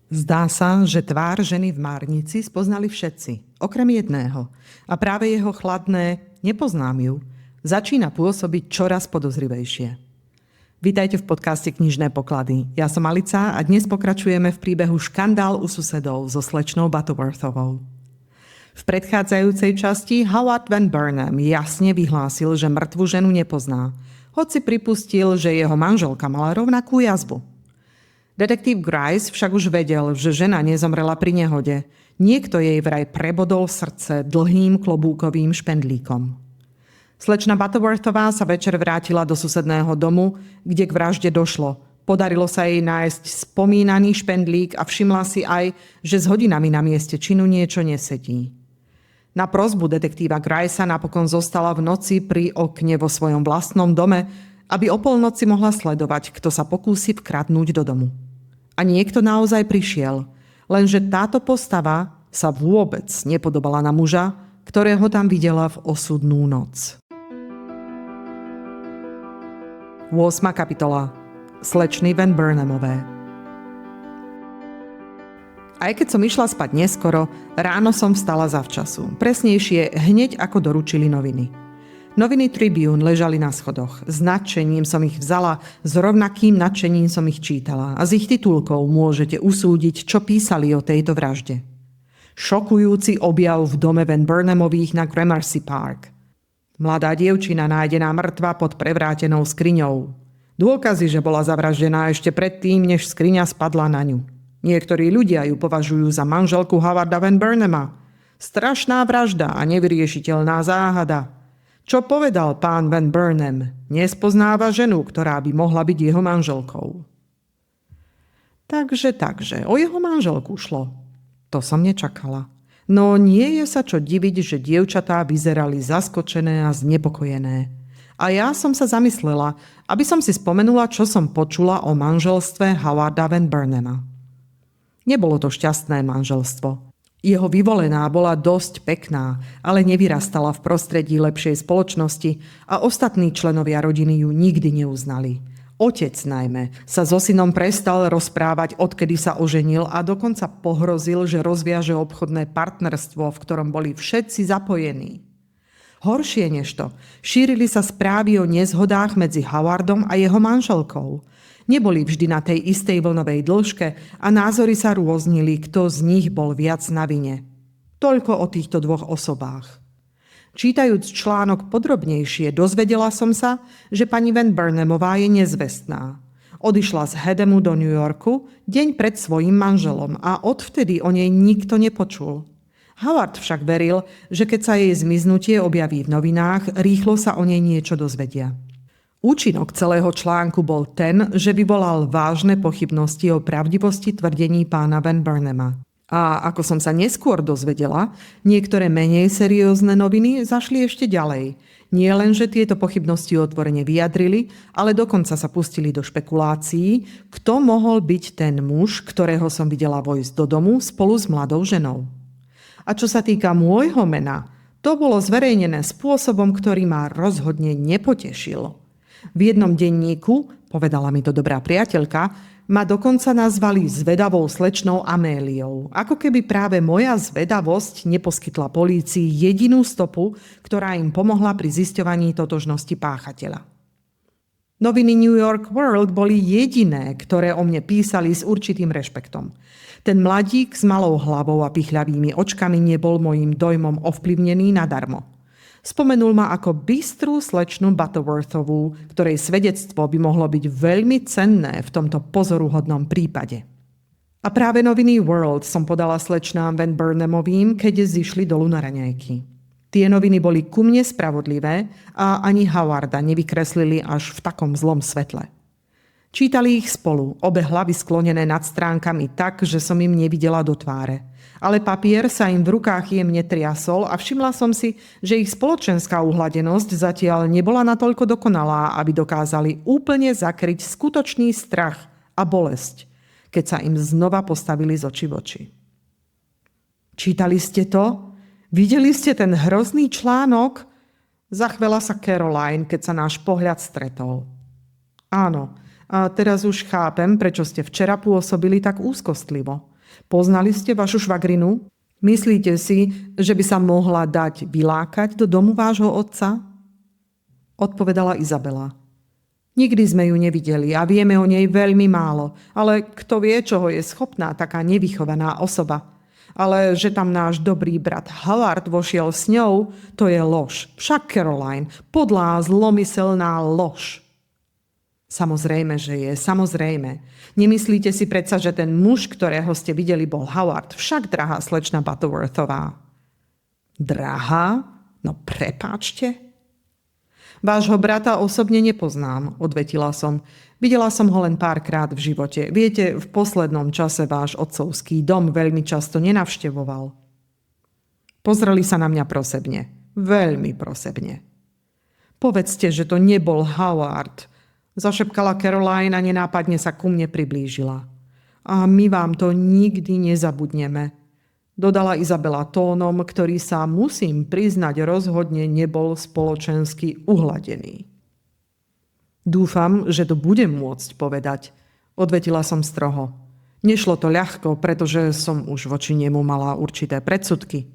Zdá sa, že tvár ženy v Márnici spoznali všetci, okrem jedného. A práve jeho chladné "nepoznám ju" začína pôsobiť čoraz podozrivejšie. Vítajte v podcaste Knižné poklady. Ja som Alica a dnes pokračujeme v príbehu Škandál u susedov so slečnou Butterworthovou. V predchádzajúcej časti Howard Van Burnham jasne vyhlásil, že mŕtvu ženu nepozná, hoci pripustil, že jeho manželka mala rovnakú jazvu. Detektív Grice však už vedel, že žena nezomrela pri nehode. Niekto jej vraj prebodol srdce dlhým klobúkovým špendlíkom. Slečna Butterworthová sa večer vrátila do susedného domu, kde k vražde došlo. Podarilo sa jej nájsť spomínaný špendlík a všimla si aj, že s hodinami na mieste činu niečo nesedí. Na prosbu detektíva Gricea napokon zostala v noci pri okne vo svojom vlastnom dome, aby o polnoci mohla sledovať, kto sa pokúsi vkradnúť do domu. A niekto naozaj prišiel, lenže táto postava sa vôbec nepodobala na muža, ktorého tam videla v osudnú noc. 8. kapitola. Slečny Van Burnhamové. Aj keď som išla spať neskoro, ráno som vstala zavčasu. Presnejšie, hneď ako doručili noviny. Noviny Tribune ležali na schodoch. S nadšením som ich vzala, s rovnakým nadšením som ich čítala. A z ich titulkov môžete usúdiť, čo písali o tejto vražde. Šokujúci objav v dome Van Burnhamových na Gramercy Park. Mladá dievčina nájdená mŕtva pod prevrátenou skriňou. Dôkazy, že bola zavraždená ešte predtým, než skriňa spadla na ňu. Niektorí ľudia ju považujú za manželku Howarda Van Burnhama. Strašná vražda a nevyriešiteľná záhada. Čo povedal pán Van Burnham? Nespoznáva ženu, ktorá by mohla byť jeho manželkou. Takže, o jeho manželku šlo. To som nečakala. No nie je sa čo diviť, že dievčatá vyzerali zaskočené a znepokojené. A ja som sa zamyslela, aby som si spomenula, čo som počula o manželstve Howarda Van Burnhama. Nebolo to šťastné manželstvo. Jeho vyvolená bola dosť pekná, ale nevyrastala v prostredí lepšej spoločnosti a ostatní členovia rodiny ju nikdy neuznali. Otec najmä sa so synom prestal rozprávať, odkedy sa oženil a dokonca pohrozil, že rozviaže obchodné partnerstvo, v ktorom boli všetci zapojení. Horšie než to, šírili sa správy o nezhodách medzi Howardom a jeho manželkou. Neboli vždy na tej istej vlnovej dĺžke a názory sa rôznili, kto z nich bol viac na vine. Toľko o týchto dvoch osobách. Čítajúc článok podrobnejšie, dozvedela som sa, že pani Van Burnhamová je nezvestná. Odišla z Hademu do New Yorku deň pred svojím manželom a odvtedy o nej nikto nepočul. Howard však veril, že keď sa jej zmiznutie objaví v novinách, rýchlo sa o nej niečo dozvedia. Účinok celého článku bol ten, že vyvolal vážne pochybnosti o pravdivosti tvrdení pána Van Burnhama. A ako som sa neskôr dozvedela, niektoré menej seriózne noviny zašli ešte ďalej. Nie len, že tieto pochybnosti otvorene vyjadrili, ale dokonca sa pustili do špekulácií, kto mohol byť ten muž, ktorého som videla vojsť do domu spolu s mladou ženou. A čo sa týka môjho mena, to bolo zverejnené spôsobom, ktorý ma rozhodne nepotešil. V jednom denníku, povedala mi to dobrá priateľka, ma dokonca nazvali zvedavou slečnou Améliou. Ako keby práve moja zvedavosť neposkytla polícii jedinú stopu, ktorá im pomohla pri zisťovaní totožnosti páchateľa. Noviny New York World boli jediné, ktoré o mne písali s určitým rešpektom. Ten mladík s malou hlavou a pichľavými očkami nebol mojím dojmom ovplyvnený nadarmo. Spomenul ma ako bystrú slečnu Butterworthovú, ktorej svedectvo by mohlo byť veľmi cenné v tomto pozoruhodnom prípade. A práve noviny World som podala slečnám Van Burnhamovým, keď zišli dolu na raňajky. Tie noviny boli ku mne spravodlivé a ani Howarda nevykreslili až v takom zlom svetle. Čítali ich spolu, obe hlavy sklonené nad stránkami tak, že som im nevidela do tváre. Ale papier sa im v rukách jemne triasol a všimla som si, že ich spoločenská uhladenosť zatiaľ nebola natoľko dokonalá, aby dokázali úplne zakryť skutočný strach a bolesť, keď sa im znova postavili z očí v oči. Čítali ste to? Videli ste ten hrozný článok? Zachvela sa Caroline, keď sa náš pohľad stretol. Áno, a teraz už chápem, prečo ste včera pôsobili tak úzkostlivo. Poznali ste vašu švagrinu? Myslíte si, že by sa mohla dať vylákať do domu vášho otca? Odpovedala Izabela. Nikdy sme ju nevideli a vieme o nej veľmi málo, ale kto vie, čoho je schopná taká nevychovaná osoba. Ale že tam náš dobrý brat Howard vošiel s ňou, to je lož. Však Caroline, podlá, zlomyselná lož. Samozrejme, že je, samozrejme. Nemyslíte si predsa, že ten muž, ktorého ste videli, bol Howard, však drahá slečna Butterworthová. Drahá? No prepáčte. Vášho brata osobne nepoznám, odvetila som. Videla som ho len párkrát v živote. Viete, v poslednom čase váš otcovský dom veľmi často nenavštevoval. Pozreli sa na mňa prosebne. Veľmi prosebne. Povedzte, že to nebol Howard, zašepkala Caroline a nenápadne sa ku mne priblížila. A my vám to nikdy nezabudneme, dodala Izabela tónom, ktorý sa, musím priznať, rozhodne nebol spoločensky uhladený. Dúfam, že to budem môcť povedať, odvetila som stroho. Nešlo to ľahko, pretože som už voči nemu mala určité predsudky.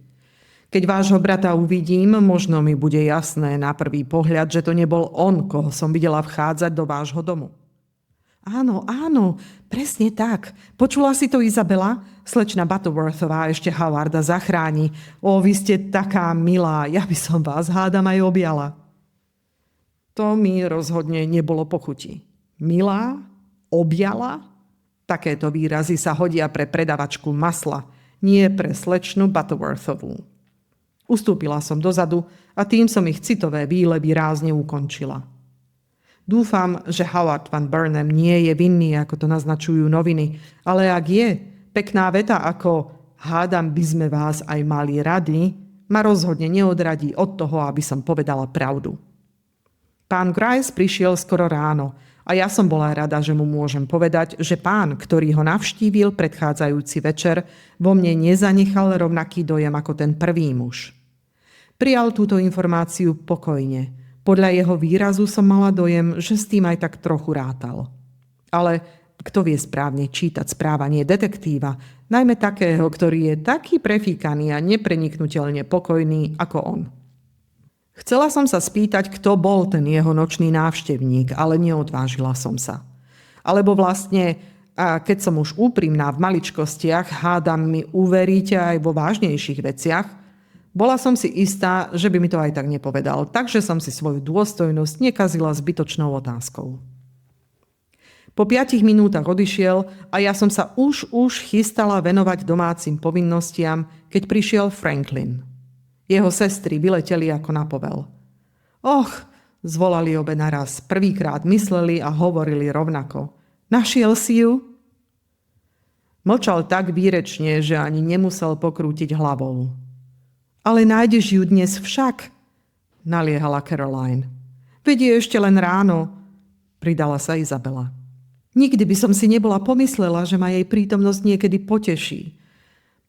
Keď vášho brata uvidím, možno mi bude jasné na prvý pohľad, že to nebol on, koho som videla vchádzať do vášho domu. Áno, áno, presne tak. Počula si to, Izabela? Slečna Butterworthová ešte Howarda zachráni. Ó, vy ste taká milá, ja by som vás, hádam, aj objala. To mi rozhodne nebolo po chuti. Milá? Objala? Takéto výrazy sa hodia pre predavačku masla, nie pre slečnu Butterworthovú. Ustúpila som dozadu a tým som ich citové výlevy rázne ukončila. Dúfam, že Howard Van Burnham nie je vinný, ako to naznačujú noviny, ale ak je, pekná veta ako hádam by sme vás aj mali rady, ma rozhodne neodradí od toho, aby som povedala pravdu. Pán Grice prišiel skoro ráno a ja som bola rada, že mu môžem povedať, že pán, ktorý ho navštívil predchádzajúci večer, vo mne nezanechal rovnaký dojem ako ten prvý muž. Prijal túto informáciu pokojne. Podľa jeho výrazu som mala dojem, že s tým aj tak trochu rátal. Ale kto vie správne čítať správanie detektíva, najmä takého, ktorý je taký prefíkaný a nepreniknuteľne pokojný ako on. Chcela som sa spýtať, kto bol ten jeho nočný návštevník, ale neodvážila som sa. Alebo vlastne, a keď som už úprimná v maličkostiach, hádam mi uveríte aj vo vážnejších veciach, bola som si istá, že by mi to aj tak nepovedal, takže som si svoju dôstojnosť nekazila zbytočnou otázkou. Po 5 minútach odišiel a ja som sa už chystala venovať domácim povinnostiam, keď prišiel Franklin. Jeho sestry vyleteli ako na povel. Och, zvolali obe naraz, prvýkrát mysleli a hovorili rovnako. Našiel si ju? Mlčal tak výrečne, že ani nemusel pokrútiť hlavou. Ale nájdeš ju dnes však, naliehala Caroline. Veď je ešte len ráno, pridala sa Izabela. Nikdy by som si nebola pomyslela, že ma jej prítomnosť niekedy poteší,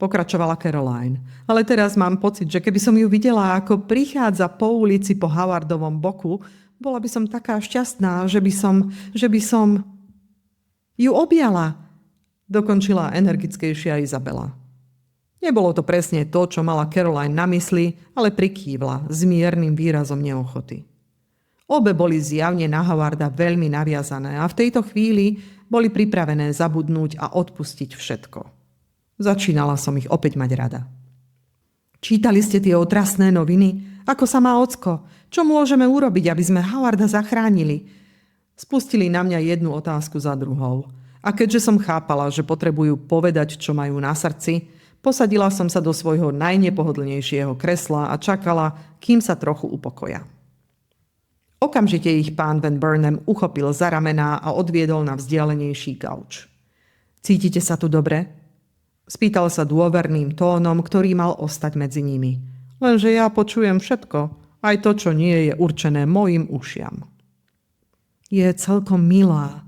pokračovala Caroline. Ale teraz mám pocit, že keby som ju videla, ako prichádza po ulici po Howardovom boku, bola by som taká šťastná, že by som ju objala, dokončila energickejšia Izabela. Nebolo to presne to, čo mala Caroline na mysli, ale prikývla s miernym výrazom neochoty. Obe boli zjavne na Howarda veľmi naviazané a v tejto chvíli boli pripravené zabudnúť a odpustiť všetko. Začínala som ich opäť mať rada. Čítali ste tie otrasné noviny? Ako sa má ocko? Čo môžeme urobiť, aby sme Howarda zachránili? Spustili na mňa jednu otázku za druhou. A keďže som chápala, že potrebujú povedať, čo majú na srdci, posadila som sa do svojho najnepohodlnejšieho kresla a čakala, kým sa trochu upokoja. Okamžite ich pán Van Burnham uchopil za ramená a odviedol na vzdialenejší gauč. Cítite sa tu dobre? Spýtal sa dôverným tónom, ktorý mal ostať medzi nimi. Lenže ja počujem všetko, aj to, čo nie je určené mojim ušiam. Je celkom milá,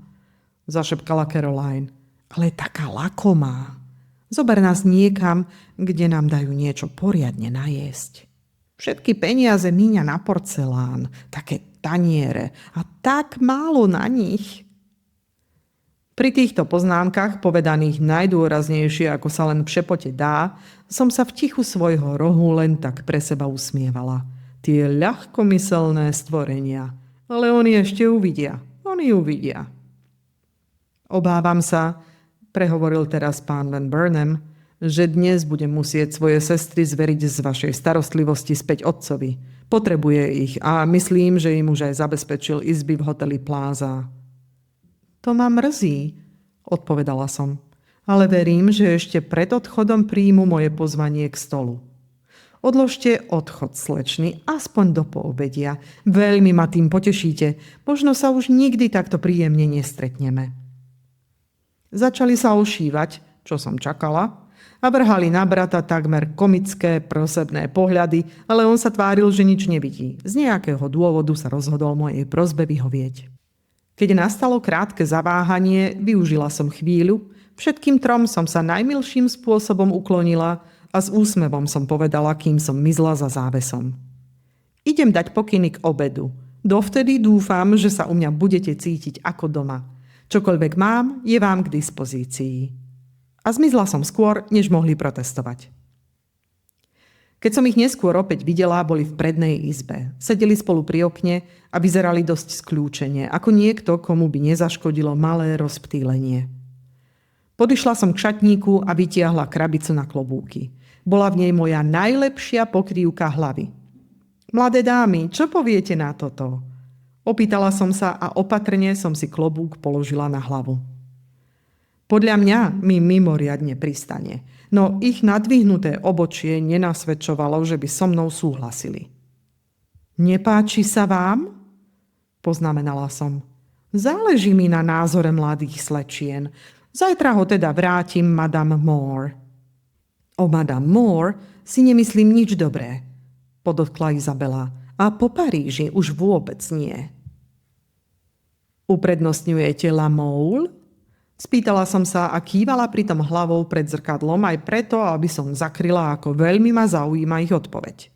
zašepkala Caroline, ale taká lakomá. Zober nás niekam, kde nám dajú niečo poriadne najesť. Všetky peniaze míňa na porcelán, také taniere a tak málo na nich. Pri týchto poznámkach, povedaných najdôraznejšie, ako sa len v šepote dá, som sa v tichu svojho rohu len tak pre seba usmievala. Tie ľahkomyselné stvorenia. Ale oni ešte uvidia. Oni uvidia. Obávam sa, prehovoril teraz pán Van Burnham, že dnes budem musieť svoje sestry zveriť z vašej starostlivosti späť otcovi. Potrebuje ich a myslím, že im už aj zabezpečil izby v hoteli Plaza. To ma mrzí, odpovedala som, ale verím, že ešte pred odchodom príjmu moje pozvanie k stolu. Odložte odchod, slečny, aspoň do poobedia. Veľmi ma tým potešíte. Možno sa už nikdy takto príjemne nestretneme. Začali sa ošívať, čo som čakala, a vrhali na brata takmer komické, prosebné pohľady, ale on sa tváril, že nič nevidí. Z nejakého dôvodu sa rozhodol mojej prosbe vyhovieť. Keď nastalo krátke zaváhanie, využila som chvíľu, všetkým trom som sa najmilším spôsobom uklonila a s úsmevom som povedala, kým som mizla za závesom. Idem dať pokyny k obedu. Dovtedy dúfam, že sa u mňa budete cítiť ako doma. Čokoľvek mám, je vám k dispozícii. A zmizla som skôr, než mohli protestovať. Keď som ich neskôr opäť videla, boli v prednej izbe. Sedeli spolu pri okne a vyzerali dosť skľúčene, ako niekto, komu by nezaškodilo malé rozptýlenie. Podišla som k šatníku a vytiahla krabicu na klobúky. Bola v nej moja najlepšia pokrývka hlavy. Mladé dámy, čo poviete na toto? Opýtala som sa a opatrne som si klobúk položila na hlavu. Podľa mňa mi mimoriadne pristane, no ich nadvihnuté obočie nenasvedčovalo, že by so mnou súhlasili. Nepáči sa vám? Poznamenala som. Záleží mi na názore mladých slečien. Zajtra ho teda vrátim Madame Moore. O Madame Moore si nemyslím nič dobré, podotkla Izabela. A po Paríži už vôbec nie. Uprednostňujete La Mole? Spýtala som sa a kývala pritom hlavou pred zrkadlom aj preto, aby som zakryla, ako veľmi ma zaujíma ich odpoveď.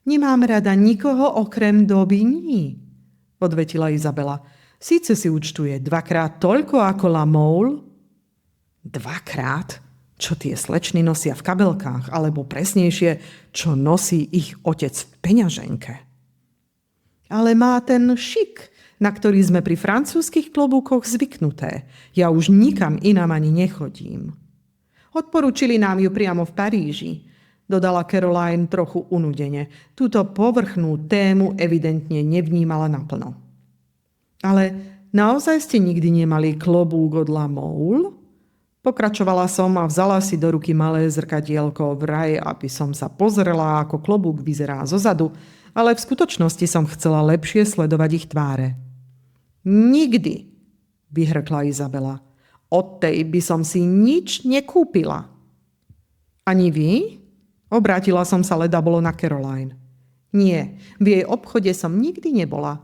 Nemám rada nikoho okrem Daubigny, odvetila Izabela. Síce si účtuje 2-krát toľko ako La Mole. 2-krát? Čo tie slečny nosia v kabelkách, alebo presnejšie, čo nosí ich otec v peňaženke. Ale má ten šik, na ktorý sme pri francúzskych klobúkoch zvyknuté. Ja už nikam inám ani nechodím. Odporúčili nám ju priamo v Paríži, dodala Caroline trochu unudene. Túto povrchnú tému evidentne nevnímala naplno. Ale naozaj ste nikdy nemali klobúk od La Mole? Pokračovala som a vzala si do ruky malé zrkadielko vraj, aby som sa pozrela, ako klobúk vyzerá zozadu, ale v skutočnosti som chcela lepšie sledovať ich tváre. Nikdy, vyhrkla Izabela. Od tej by som si nič nekúpila. Ani vy? Obrátila som sa ledabolo na Caroline. Nie, v jej obchode som nikdy nebola.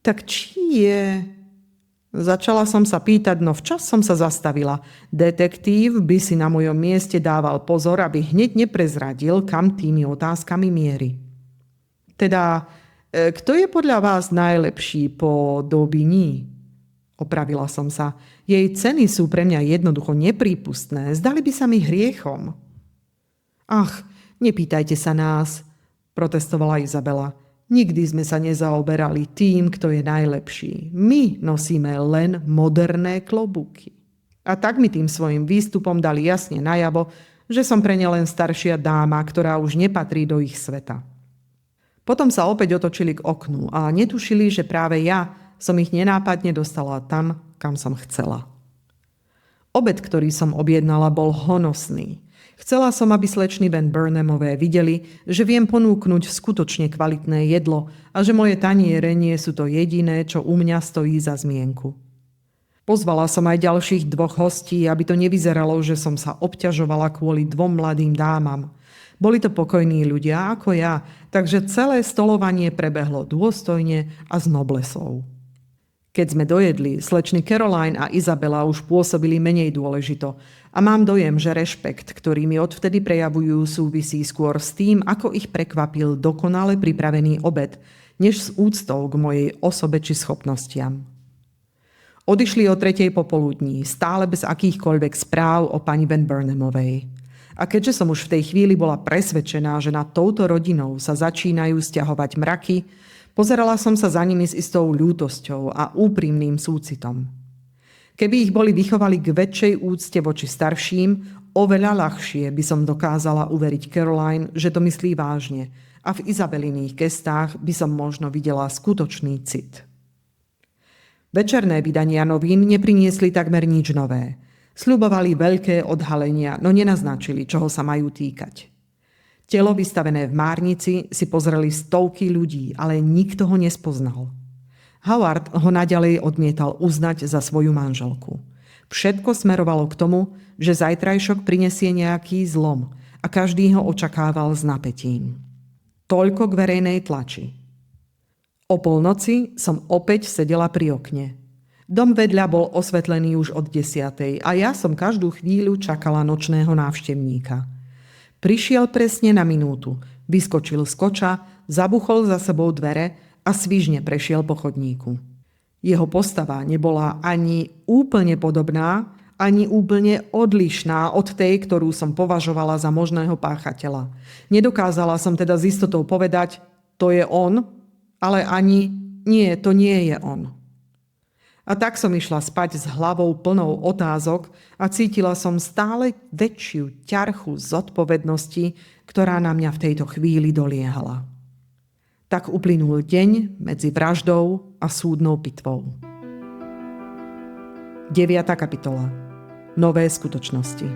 Tak či je... Začala som sa pýtať, no včas som sa zastavila. Detektív by si na mojom mieste dával pozor, aby hneď neprezradil, kam tými otázkami mieri. Teda, kto je podľa vás najlepší po Daubigny? Opravila som sa. Jej ceny sú pre mňa jednoducho neprípustné. Zdali by sa mi hriechom. Ach, nepýtajte sa nás, protestovala Izabela. Nikdy sme sa nezaoberali tým, kto je najlepší. My nosíme len moderné klobúky. A tak mi tým svojim výstupom dali jasne najavo, že som pre ne len staršia dáma, ktorá už nepatrí do ich sveta. Potom sa opäť otočili k oknu a netušili, že práve ja som ich nenápadne dostala tam, kam som chcela. Obed, ktorý som objednala, bol honosný. Chcela som, aby slečny Van Burnhamové videli, že viem ponúknuť skutočne kvalitné jedlo a že moje taniere nie sú to jediné, čo u mňa stojí za zmienku. Pozvala som aj ďalších 2 hostí, aby to nevyzeralo, že som sa obťažovala kvôli 2 mladým dámam. Boli to pokojní ľudia ako ja, takže celé stolovanie prebehlo dôstojne a s noblesou. Keď sme dojedli, slečny Caroline a Izabela už pôsobili menej dôležito a mám dojem, že rešpekt, ktorý mi odvtedy prejavujú, súvisí skôr s tým, ako ich prekvapil dokonale pripravený obed, než s úctou k mojej osobe či schopnostiam. Odišli o 3:00 popoludní, stále bez akýchkoľvek správ o pani Van Burnamovej. A keďže som už v tej chvíli bola presvedčená, že nad touto rodinou sa začínajú sťahovať mraky, pozerala som sa za nimi s istou ľútosťou a úprimným súcitom. Keby ich boli vychovali k väčšej úcte voči starším, oveľa ľahšie by som dokázala uveriť Caroline, že to myslí vážne a v Izabeliných gestách by som možno videla skutočný cit. Večerné vydania novín nepriniesli takmer nič nové. Sľubovali veľké odhalenia, no nenaznačili, čoho sa majú týkať. Telo vystavené v márnici si pozreli stovky ľudí, ale nikto ho nespoznal. Howard ho naďalej odmietal uznať za svoju manželku. Všetko smerovalo k tomu, že zajtrajšok prinesie nejaký zlom a každý ho očakával s napätím. Toľko k verejnej tlači. O polnoci som opäť sedela pri okne. Dom vedľa bol osvetlený už od 10:00 a ja som každú chvíľu čakala nočného návštevníka. Prišiel presne na minútu, vyskočil z koča, zabuchol za sebou dvere a svižne prešiel po chodníku. Jeho postava nebola ani úplne podobná, ani úplne odlišná od tej, ktorú som považovala za možného páchateľa. Nedokázala som teda s istotou povedať, to je on, ale ani nie, to nie je on. A tak som išla spať s hlavou plnou otázok a cítila som stále väčšiu ťarchu zodpovednosti, ktorá na mňa v tejto chvíli doliehala. Tak uplynul deň medzi vraždou a súdnou pitvou. 9. kapitola. Nové skutočnosti.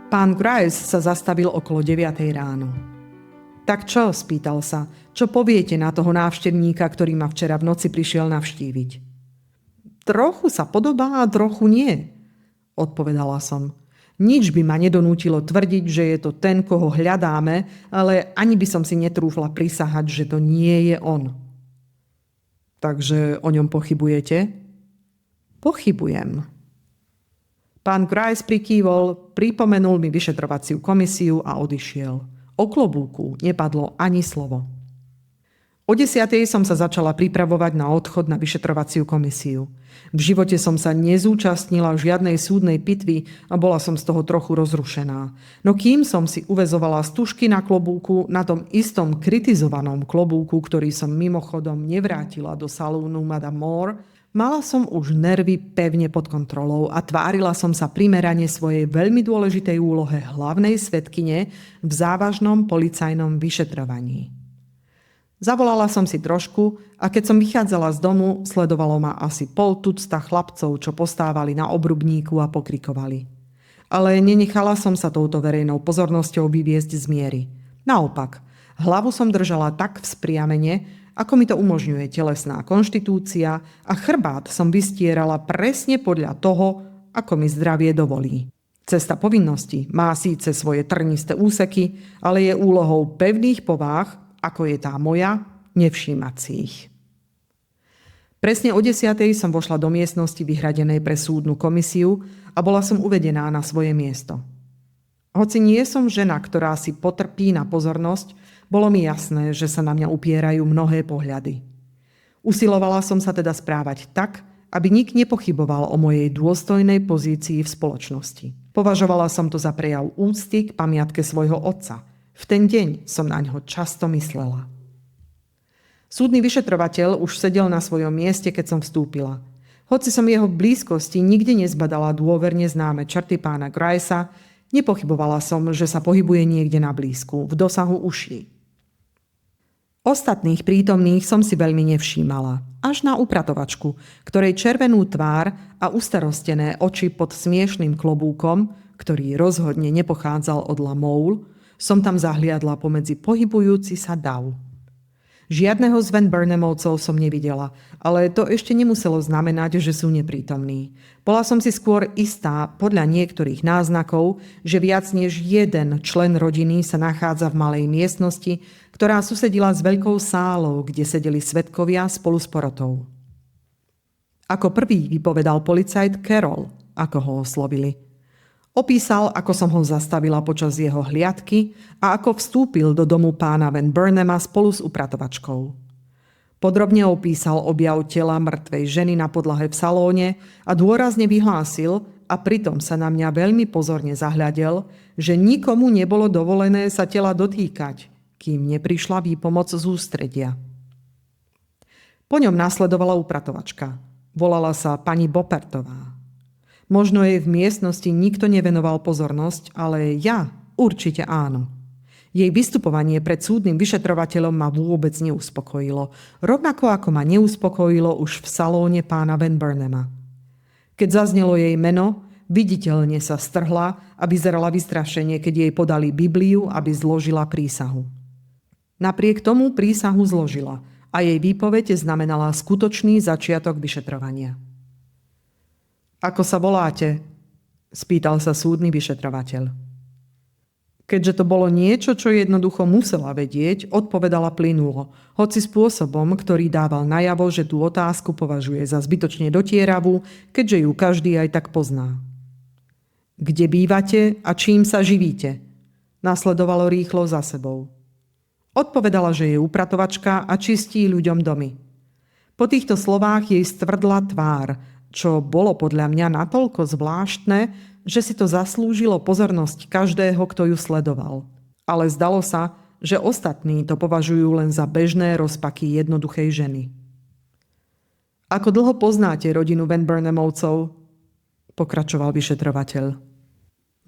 Pán Grice sa zastavil okolo 9:00 ráno. Tak čo? Spýtal sa. Čo poviete na toho návštevníka, ktorý ma včera v noci prišiel navštíviť? Trochu sa podobá a trochu nie, odpovedala som. Nič by ma nedonútilo tvrdiť, že je to ten, koho hľadáme, ale ani by som si netrúfla prisahať, že to nie je on. Takže o ňom pochybujete? Pochybujem. Pán Grice prikývol, pripomenul mi vyšetrovaciu komisiu a odišiel. O klobúku nepadlo ani slovo. O 10:00 som sa začala pripravovať na odchod na vyšetrovaciu komisiu. V živote som sa nezúčastnila žiadnej súdnej pitvy a bola som z toho trochu rozrušená. No kým som si uväzovala stužky na klobúku, na tom istom kritizovanom klobúku, ktorý som mimochodom nevrátila do salónu Madame Moore, mala som už nervy pevne pod kontrolou a tvárila som sa primerane svojej veľmi dôležitej úlohe hlavnej svedkyne v závažnom policajnom vyšetrovaní. Zavolala som si trošku a keď som vychádzala z domu, sledovalo ma asi pol tucta chlapcov, čo postávali na obrubníku a pokrikovali. Ale nenechala som sa touto verejnou pozornosťou vyviesť z miery. Naopak, hlavu som držala tak vzpriamene, ako mi to umožňuje telesná konštitúcia a chrbát som vystierala presne podľa toho, ako mi zdravie dovolí. Cesta povinnosti má síce svoje trnisté úseky, ale je úlohou pevných pováh, ako je tá moja, nevšímať si ich. Presne o 10:00 som vošla do miestnosti vyhradenej pre súdnu komisiu a bola som uvedená na svoje miesto. Hoci nie som žena, ktorá si potrpí na pozornosť, bolo mi jasné, že sa na mňa upierajú mnohé pohľady. Usilovala som sa teda správať tak, aby nik nepochyboval o mojej dôstojnej pozícii v spoločnosti. Považovala som to za prejav úcty k pamiatke svojho otca. V ten deň som na ňo často myslela. Súdny vyšetrovateľ už sedel na svojom mieste, keď som vstúpila. Hoci som jeho v blízkosti nikdy nezbadala dôverne známe črty pána Gricea, nepochybovala som, že sa pohybuje niekde na blízku, v dosahu uší. Ostatných prítomných som si veľmi nevšímala, až na upratovačku, ktorej červenú tvár a ustarostené oči pod smiešným klobúkom, ktorý rozhodne nepochádzal od La Mole, som tam zahliadla pomedzi pohybujúci sa dav. Žiadneho z Van Burnamovcov som nevidela, ale to ešte nemuselo znamenať, že sú neprítomní. Bola som si skôr istá, podľa niektorých náznakov, že viac než jeden člen rodiny sa nachádza v malej miestnosti, ktorá susedila s veľkou sálou, kde sedeli svedkovia spolu s porotou. Ako prvý vypovedal policajt Carroll, ako ho oslovili. Opísal, ako som ho zastavila počas jeho hliadky a ako vstúpil do domu pána Van Burnama spolu s upratovačkou. Podrobne opísal objav tela mŕtvej ženy na podlahe v salóne a dôrazne vyhlásil, a pritom sa na mňa veľmi pozorne zahľadel, že nikomu nebolo dovolené sa tela dotýkať, kým neprišla výpomoc z ústredia. Po ňom nasledovala upratovačka. Volala sa pani Bopertová. Možno jej v miestnosti nikto nevenoval pozornosť, ale ja určite áno. Jej vystupovanie pred súdnym vyšetrovateľom ma vôbec neuspokojilo, rovnako ako ma neuspokojilo už v salóne pána Van Burnhama. Keď zaznelo jej meno, viditeľne sa strhla a vyzerala vystrašene, keď jej podali Bibliu, aby zložila prísahu. Napriek tomu prísahu zložila a jej výpoveď znamenala skutočný začiatok vyšetrovania. Ako sa voláte? Spýtal sa súdny vyšetrovateľ. Keďže to bolo niečo, čo jednoducho musela vedieť, odpovedala plynulo, hoci spôsobom, ktorý dával najavo, že tú otázku považuje za zbytočne dotieravú, keďže ju každý aj tak pozná. Kde bývate a čím sa živíte? Nasledovalo rýchlo za sebou. Odpovedala, že je upratovačka a čistí ľuďom domy. Po týchto slovách jej stvrdla tvár, čo bolo podľa mňa natoľko zvláštne, že si to zaslúžilo pozornosť každého, kto ju sledoval. Ale zdalo sa, že ostatní to považujú len za bežné rozpaky jednoduchej ženy. Ako dlho poznáte rodinu Van Burnhamovcov? Pokračoval vyšetrovateľ.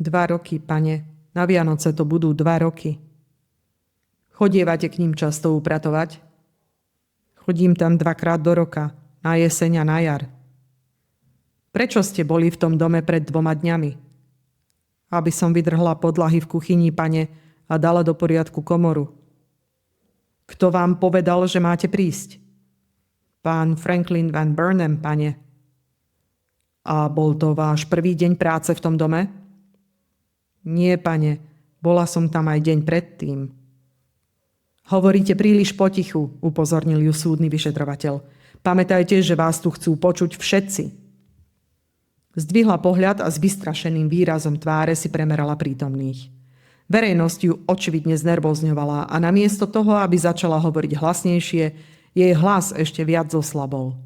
2 roky, pane. Na Vianoce to budú 2 roky. Chodievate k ním často upratovať? Chodím tam 2-krát do roka, na jeseň a na jar. Prečo ste boli v tom dome pred 2 dňami? Aby som vydrhla podlahy v kuchyni, pane, a dala do poriadku komoru. Kto vám povedal, že máte prísť? Pán Franklin Van Burnham, pane. A bol to váš prvý deň práce v tom dome? Nie, pane, bola som tam aj deň predtým. Hovoríte príliš potichu, upozornil ju súdny vyšetrovateľ. Pamätajte, že vás tu chcú počuť všetci. Zdvihla pohľad a s vystrašeným výrazom tváre si premerala prítomných. Verejnosť ju očividne znervózňovala a namiesto toho, aby začala hovoriť hlasnejšie, jej hlas ešte viac zoslabol.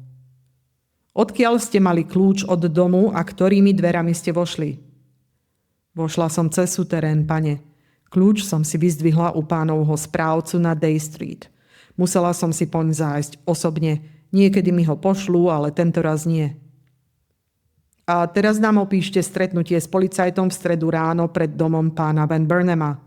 Odkiaľ ste mali kľúč od domu a ktorými dverami ste vošli? Vošla som cez suterén, pane. Kľúč som si vyzdvihla u pánovho správcu na Day Street. Musela som si poň zájsť osobne. Niekedy mi ho pošlú, ale tentoraz nie. A teraz nám opíšte stretnutie s policajtom v stredu ráno pred domom pána Van Burnhama.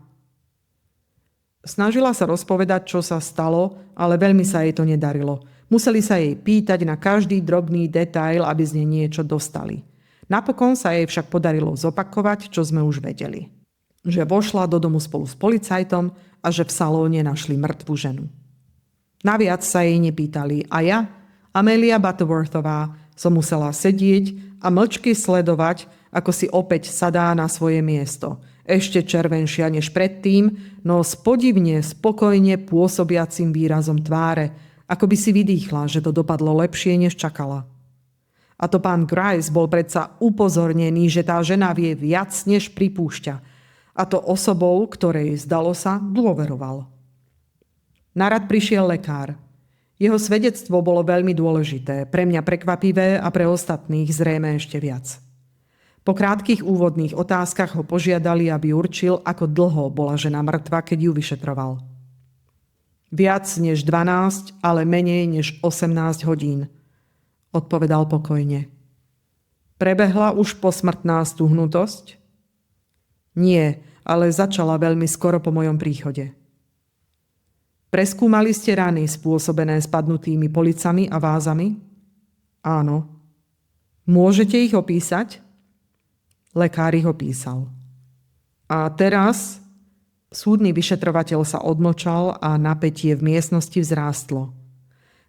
Snažila sa rozpovedať, čo sa stalo, ale veľmi sa jej to nedarilo. Museli sa jej pýtať na každý drobný detail, aby z nej niečo dostali. Napokon sa jej však podarilo zopakovať, čo sme už vedeli. Že vošla do domu spolu s policajtom a že v salóne našli mŕtvu ženu. Naviac sa jej nepýtali a ja, Amelia Butterworthová, som musela sedieť a mlčky sledovať, ako si opäť sadá na svoje miesto. Ešte červenšia než predtým, no s podivne spokojne pôsobiacim výrazom tváre, ako by si vydýchla, že to dopadlo lepšie, než čakala. A to pán Grice bol predsa upozornený, že tá žena vie viac, než pripúšťa. A to osobou, ktorej, zdalo sa, dôveroval. Na rad prišiel lekár. Jeho svedectvo bolo veľmi dôležité, pre mňa prekvapivé a pre ostatných zrejme ešte viac. Po krátkych úvodných otázkach ho požiadali, aby určil, ako dlho bola žena mŕtva, keď ju vyšetroval. Viac než 12, ale menej než 18 hodín, odpovedal pokojne. Prebehla už posmrtná stuhnutosť? Nie, ale začala veľmi skoro po mojom príchode. Preskúmali ste rany spôsobené spadnutými policami a vázami? Áno. Môžete ich opísať? Lekár ich opísal. A teraz súdny vyšetrovateľ sa odmlčal a napätie v miestnosti vzrástlo.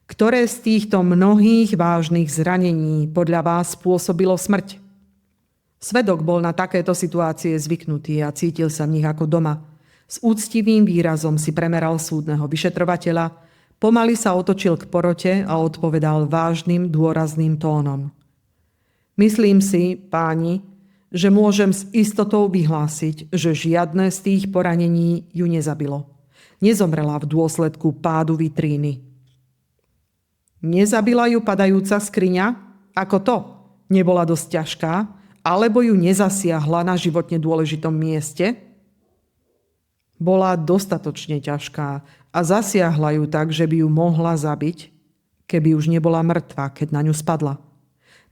Ktoré z týchto mnohých vážnych zranení podľa vás spôsobilo smrť? Svedok bol na takéto situácie zvyknutý a cítil sa v nich ako doma. S úctivým výrazom si premeral súdneho vyšetrovateľa, pomaly sa otočil k porote a odpovedal vážnym, dôrazným tónom. Myslím si, páni, že môžem s istotou vyhlásiť, že žiadne z tých poranení ju nezabilo. Nezomrela v dôsledku pádu vitríny. Nezabila ju padajúca skriňa? Ako to? Nebola dosť ťažká? Alebo ju nezasiahla na životne dôležitom mieste? Bola dostatočne ťažká a zasiahla ju tak, že by ju mohla zabiť, keby už nebola mŕtva, keď na ňu spadla.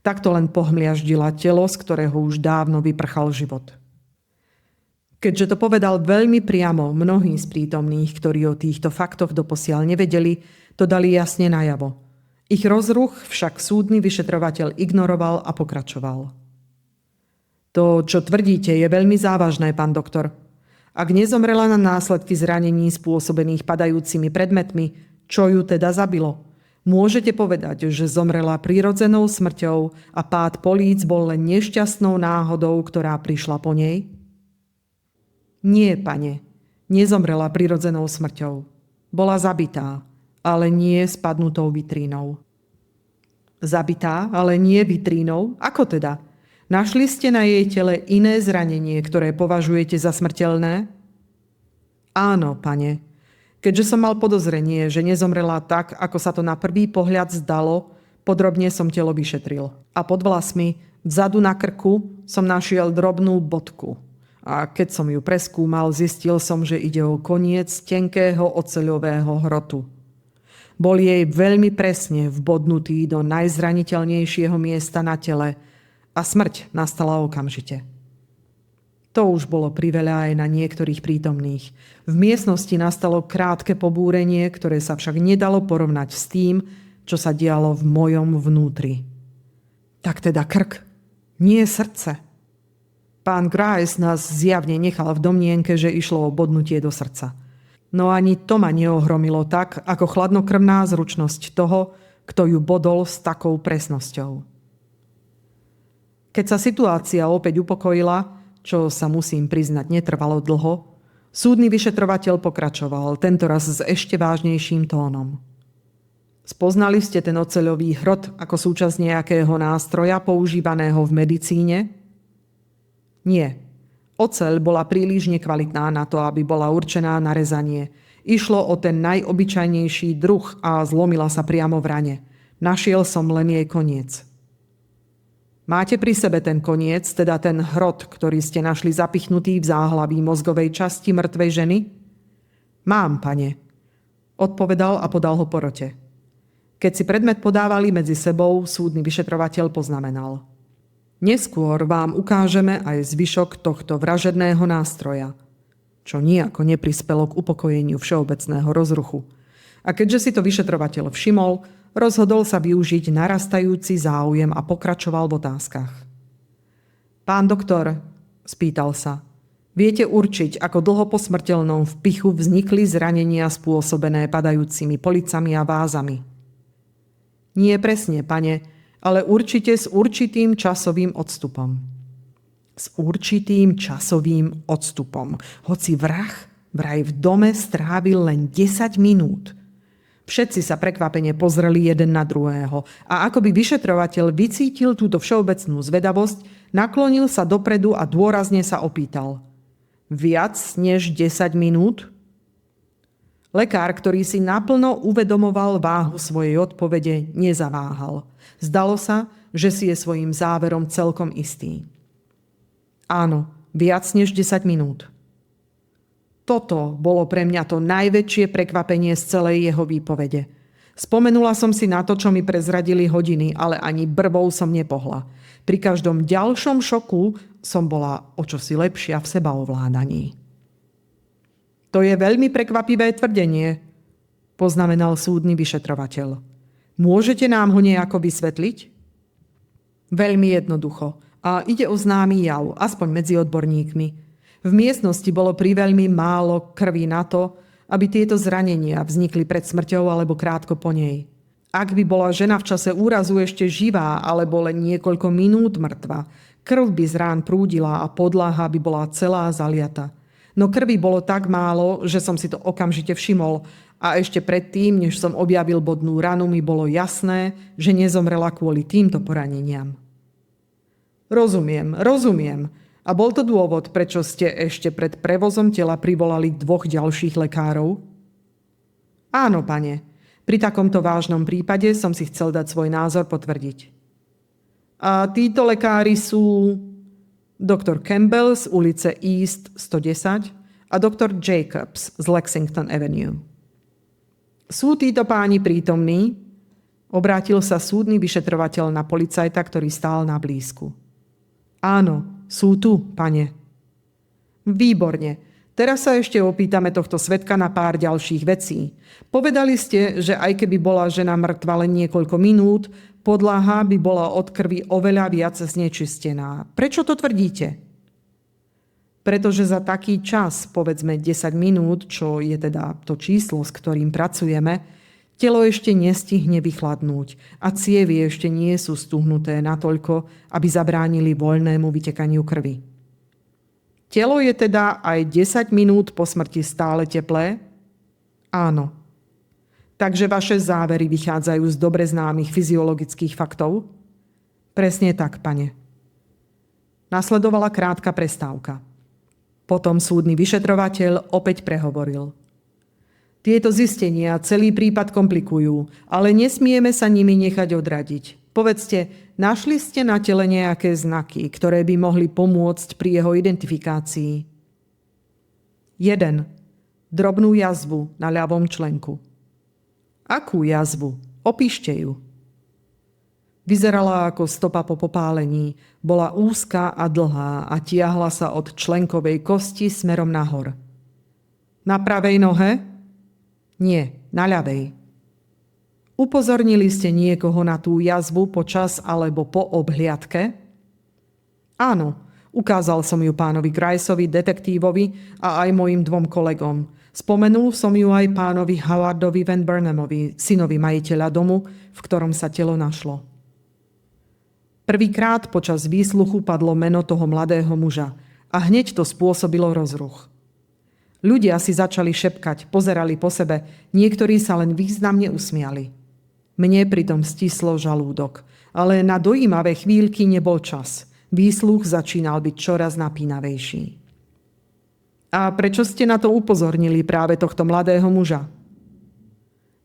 Takto len pohmliaždila telo, z ktorého už dávno vyprchal život. Keďže to povedal veľmi priamo mnohí z prítomných, ktorí o týchto faktoch doposiaľ nevedeli, to dali jasne najavo. Ich rozruch však súdny vyšetrovateľ ignoroval a pokračoval. To, čo tvrdíte, je veľmi závažné, pán doktor. Ak nezomrela na následky zranení spôsobených padajúcimi predmetmi, čo ju teda zabilo? Môžete povedať, že zomrela prirodzenou smrťou a pád políc bol len nešťastnou náhodou, ktorá prišla po nej? Nie, pane. Nezomrela prirodzenou smrťou. Bola zabitá, ale nie spadnutou vitrínou. Zabitá, ale nie vitrínou? Ako teda? Našli ste na jej tele iné zranenie, ktoré považujete za smrteľné? Áno, pane. Keďže som mal podozrenie, že nezomrela tak, ako sa to na prvý pohľad zdalo, podrobne som telo vyšetril. A pod vlasmi, vzadu na krku, som našiel drobnú bodku. A keď som ju preskúmal, zistil som, že ide o koniec tenkého oceľového hrotu. Bol jej veľmi presne vbodnutý do najzraniteľnejšieho miesta na tele a smrť nastala okamžite. To už bolo priveľa aj na niektorých prítomných. V miestnosti nastalo krátke pobúrenie, ktoré sa však nedalo porovnať s tým, čo sa dialo v mojom vnútri. Tak teda krk, nie srdce. Pán Grice nás zjavne nechal v domnienke, že išlo o bodnutie do srdca. No ani to ma neohromilo tak, ako chladnokrvná zručnosť toho, kto ju bodol s takou presnosťou. Keď sa situácia opäť upokojila, čo sa musím priznať netrvalo dlho, súdny vyšetrovateľ pokračoval, tentoraz s ešte vážnejším tónom. Spoznali ste ten oceľový hrot ako súčasť nejakého nástroja používaného v medicíne? Nie. Oceľ bola príliš nekvalitná na to, aby bola určená na rezanie. Išlo o ten najobyčajnejší druh a zlomila sa priamo v rane. Našiel som len jej koniec. Máte pri sebe ten koniec, teda ten hrot, ktorý ste našli zapichnutý v záhlaví mozgovej časti mŕtvej ženy? Mám, pane. Odpovedal a podal ho porote. Keď si predmet podávali medzi sebou, súdny vyšetrovateľ poznamenal. Neskôr vám ukážeme aj zvyšok tohto vražedného nástroja, čo nijako neprispelo k upokojeniu všeobecného rozruchu. A keďže si to vyšetrovateľ všimol, rozhodol sa využiť narastajúci záujem a pokračoval v otázkach. Pán doktor, spýtal sa, viete určiť, ako dlho po smrteľnom vpichu vznikli zranenia spôsobené padajúcimi policami a vázami? Nie presne, pane, ale určite s určitým časovým odstupom. S určitým časovým odstupom. Hoci vrah vraj v dome strávil len 10 minút. Všetci sa prekvapene pozreli jeden na druhého a ako by vyšetrovateľ vycítil túto všeobecnú zvedavosť, naklonil sa dopredu a dôrazne sa opýtal. Viac než 10 minút? Lekár, ktorý si naplno uvedomoval váhu svojej odpovede, nezaváhal. Zdalo sa, že si je svojím záverom celkom istý. Áno, viac než 10 minút. Toto bolo pre mňa to najväčšie prekvapenie z celej jeho výpovede. Spomenula som si na to, čo mi prezradili hodiny, ale ani brvou som nepohla. Pri každom ďalšom šoku som bola o čosi lepšia v sebaovládaní. To je veľmi prekvapivé tvrdenie, poznamenal súdny vyšetrovateľ. Môžete nám ho nejako vysvetliť? Veľmi jednoducho. A ide o známy jav, aspoň medzi odborníkmi. V miestnosti bolo priveľmi málo krvi na to, aby tieto zranenia vznikli pred smrťou alebo krátko po nej. Ak by bola žena v čase úrazu ešte živá alebo len niekoľko minút mŕtva, krv by z rán prúdila a podlaha by bola celá zaliata. No krvi bolo tak málo, že som si to okamžite všimol a ešte predtým, než som objavil bodnú ranu, mi bolo jasné, že nezomrela kvôli týmto poraneniam. Rozumiem. A bol to dôvod, prečo ste ešte pred prevozom tela privolali 2 ďalších lekárov? Áno, pane. Pri takomto vážnom prípade som si chcel dať svoj názor potvrdiť. A títo lekári sú doktor Campbell z ulice East 110 a doktor Jacobs z Lexington Avenue. Sú títo páni prítomní? Obrátil sa súdny vyšetrovateľ na policajta, ktorý stál na blízku. Áno, sú tu, pane. Výborne. Teraz sa ešte opýtame tohto svedka na pár ďalších vecí. Povedali ste, že aj keby bola žena mŕtva len niekoľko minút, podlaha by bola od krvi oveľa viac znečistená. Prečo to tvrdíte? Pretože za taký čas, povedzme 10 minút, čo je teda to číslo, s ktorým pracujeme, telo ešte nestihne vychladnúť a cievy ešte nie sú stuhnuté natoľko, aby zabránili voľnému vytekaniu krvi. Telo je teda aj 10 minút po smrti stále teplé? Áno. Takže vaše závery vychádzajú z dobre známych fyziologických faktov? Presne tak, pane. Nasledovala krátka prestávka. Potom súdny vyšetrovateľ opäť prehovoril. Tieto zistenia celý prípad komplikujú, ale nesmieme sa nimi nechať odradiť. Povedzte, našli ste na tele nejaké znaky, ktoré by mohli pomôcť pri jeho identifikácii? 1. Drobnú jazvu na ľavom členku. Akú jazvu? Opíšte ju. Vyzerala ako stopa po popálení. Bola úzka a dlhá a tiahla sa od členkovej kosti smerom nahor. Na pravej nohe? Nie, na ľavej. Upozornili ste niekoho na tú jazvu počas alebo po obhliadke? Áno, ukázal som ju pánovi Griceovi, detektívovi a aj mojim 2 kolegom. Spomenul som ju aj pánovi Howardovi Van Burnhamovi, synovi majiteľa domu, v ktorom sa telo našlo. Prvýkrát počas výsluchu padlo meno toho mladého muža a hneď to spôsobilo rozruch. Ľudia si začali šepkať, pozerali po sebe, niektorí sa len významne usmiali. Mne pritom stislo žalúdok, ale na dojímavé chvíľky nebol čas. Výsluch začínal byť čoraz napínavejší. A prečo ste na to upozornili práve tohto mladého muža?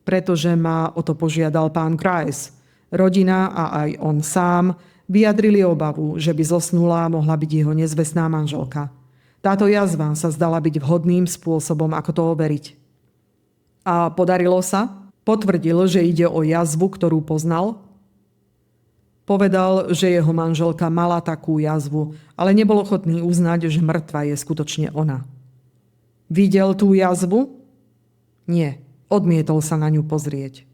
Pretože ma o to požiadal pán Grice. Rodina a aj on sám vyjadrili obavu, že by zosnulá mohla byť jeho nezvestná manželka. Táto jazva sa zdala byť vhodným spôsobom, ako to overiť. A podarilo sa? Potvrdil, že ide o jazvu, ktorú poznal? Povedal, že jeho manželka mala takú jazvu, ale nebol ochotný uznať, že mŕtva je skutočne ona. Videl tú jazvu? Nie, odmietol sa na ňu pozrieť.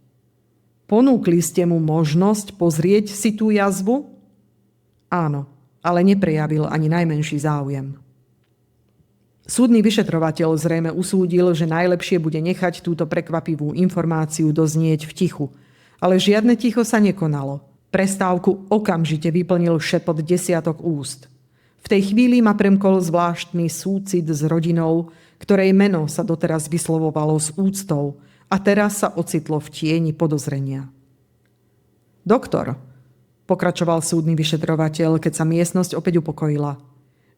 Ponúkli ste mu možnosť pozrieť si tú jazvu? Áno, ale neprejavil ani najmenší záujem. Súdny vyšetrovateľ zrejme usúdil, že najlepšie bude nechať túto prekvapivú informáciu doznieť v tichu. Ale žiadne ticho sa nekonalo. Prestávku okamžite vyplnil šepot desiatok úst. V tej chvíli ma premkol zvláštny súcit s rodinou, ktorej meno sa doteraz vyslovovalo s úctou a teraz sa ocitlo v tieni podozrenia. Doktor, pokračoval súdny vyšetrovateľ, keď sa miestnosť opäť upokojila.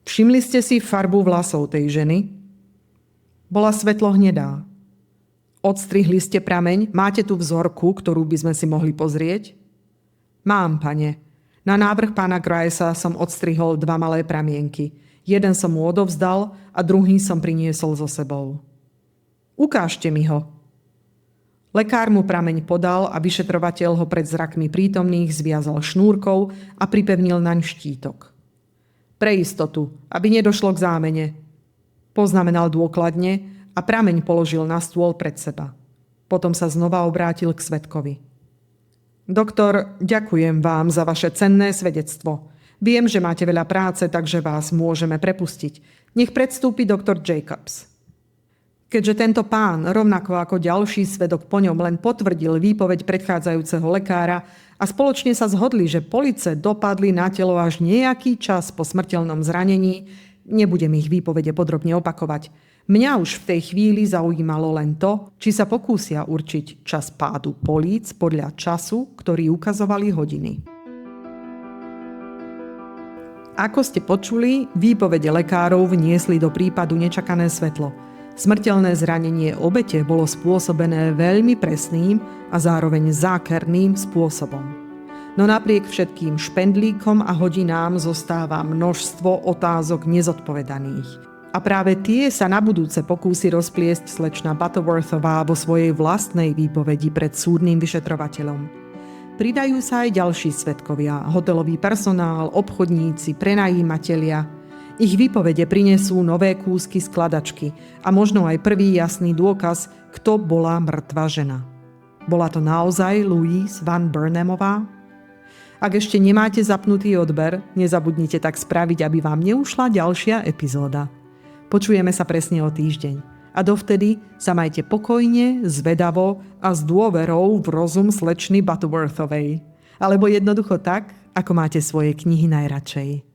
Všimli ste si farbu vlasov tej ženy? Bola svetlo hnedá. Odstrihli ste prameň? Máte tu vzorku, ktorú by sme si mohli pozrieť? Mám, pane. Na návrh pána Gricea som odstrihol 2 malé pramienky. Jeden som mu odovzdal a druhý som priniesol so sebou. Ukážte mi ho. Lekár mu prameň podal a vyšetrovateľ ho pred zrakmi prítomných zviazal šnúrkou a pripevnil naň štítok. Pre istotu, aby nedošlo k zámene. Poznamenal dôkladne a prameň položil na stôl pred seba. Potom sa znova obrátil k svedkovi. Doktor, ďakujem vám za vaše cenné svedectvo. Viem, že máte veľa práce, takže vás môžeme prepustiť. Nech predstúpi doktor Jacobs. Keďže tento pán, rovnako ako ďalší svedok po ňom, len potvrdil výpoveď predchádzajúceho lekára a spoločne sa zhodli, že police dopadli na telo až nejaký čas po smrteľnom zranení, nebudem ich výpovede podrobne opakovať. Mňa už v tej chvíli zaujímalo len to, či sa pokúsia určiť čas pádu políc podľa času, ktorý ukazovali hodiny. Ako ste počuli, výpovede lekárov vniesli do prípadu nečakané svetlo. Smrteľné zranenie obete bolo spôsobené veľmi presným a zároveň zákerným spôsobom. No napriek všetkým špendlíkom a hodinám zostáva množstvo otázok nezodpovedaných. A práve tie sa na budúce pokúsi rozpliesť slečna Butterworthová vo svojej vlastnej výpovedi pred súdnym vyšetrovateľom. Pridajú sa aj ďalší svedkovia, hotelový personál, obchodníci, prenajímatelia. Ich výpovede prinesú nové kúsky skladačky a možno aj prvý jasný dôkaz, kto bola mŕtva žena. Bola to naozaj Louise Van Burnamová? Ak ešte nemáte zapnutý odber, nezabudnite tak spraviť, aby vám neušla ďalšia epizóda. Počujeme sa presne o týždeň. A dovtedy sa majte pokojne, zvedavo a s dôverou v rozum slečny Butterworthovej. Alebo jednoducho tak, ako máte svoje knihy najradšej.